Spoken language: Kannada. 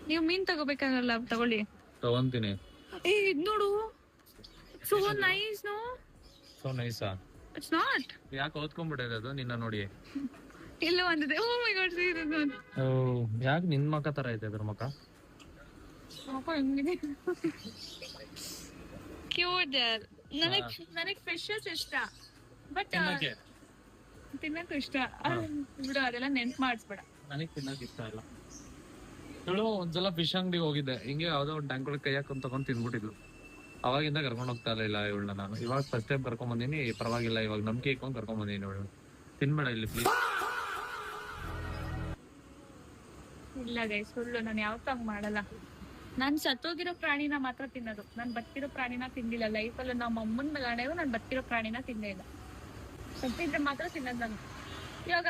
ನೀವು ಮೀನ್ ತಗೋಬೇಕಾಗಲ್ಲ, ತಗೊಳ್ಳಿ. ತಗೊಂತೀನಿ. ಏ ಇದ್ ನೋಡು, ಸೋ ನೈಸ್. ನೋ ಸೊ ನೈಸಾ? It's not. ಯಾಕೆ ಓದ್ಕೊಂಡ್ಬಿಟ್ಟಿದೆ ಅದು ನಿನ್ನ ನೋಡಿ? ಇಲ್ಲ ಒಂದಿದೆ. Oh my god, see this one. ಯಾಕೆ ನಿನ್ ಮಕ್ಕ ತರ ಐತೆ ಅದ್ರ ಮಕ್ಕ? ಪಾಪ ಹೆಂಗಿದೆ, ಕ್ಯೂಟ್ ದೇರ್. ನನಗ್ ಫಿಶಸ್ ಇಷ್ಟ, ಬಟ್ ತಿನ್ನಕ್ಕೂ ಇಷ್ಟ. ಬಿಡು, ಅದೆಲ್ಲ ನೆನ್ಪು ಮಾಡಿಸ್ಬೇಡ. ನನಗ್ ತಿನ್ನಕ್ ಇಷ್ಟ ಇಲ್ಲ. ಇವಳು ಒಂದ್ಸಲ ಫಿಶ್ ಅಂಗಡಿಗೆ ಹೋಗಿದ್ದೆ, ಹಿಂಗೆ ಯಾವ್ದೋ ಒಂದು ಟ್ಯಾಂಕ್ ಒಳಗೆ ಕೈ ಹಾಕೊಂಡ್ ತಗೊಂಡ್ ತಿಂದ್ಬಿಟ್ಟಿದ್ಲು. ಅವಾಗಿಂದ ಕರ್ಕೊಂಡ್ ಹೋಗ್ತಾ ಇಲ್ಲ ಇವಳನ್ನ ನಾನು. ಇವಾಗ ಫಸ್ಟ್ ಟೈಮ್ ಕರ್ಕೊಂಡ್ ಬಂದೀನಿ, ಪರವಾಗಿಲ್ಲ, ಇವಾಗ ನಂಬಿಕೆ ಇಟ್ಕೊಂಡ್ ಕರ್ಕೊಂಡ್ ಬಂದೀನಿ. ಇವಳು ತಿನ್ಬೇಡ ಇಲ್ಲಿ ಪ್ಲೀಸ್. ಇಲ್ಲ ಗೈಸ್, ಸುಳ್ಳು, ನಾನು ಯಾವತ್ತೂ ಹಂಗ್ ಮಾಡಲ್ಲ. ನಾನ್ ಸತ್ತೋಗಿರೋ ಪ್ರಾಣಿನ ಮಾತ್ರ ತಿನ್ನೋದು, ನಾನ್ ಬದುಕಿರೋ ಪ್ರಾಣಿನ ತಿಂದಿಲ್ಲ ಲೈಫಲ್ಲಿ. ನಮ್ಮ ಅಮ್ಮನ ಗಾಣೆಗೂ ನಾನ್ ಬದುಕಿರೋ ಪ್ರಾಣಿನ ತಿಂದೇ ಇಲ್ಲ. ಸತ್ತಿದ್ರೆ ಮಾತ್ರ ತಿನ್ನೋದು ನಾನು. ಇವಾಗ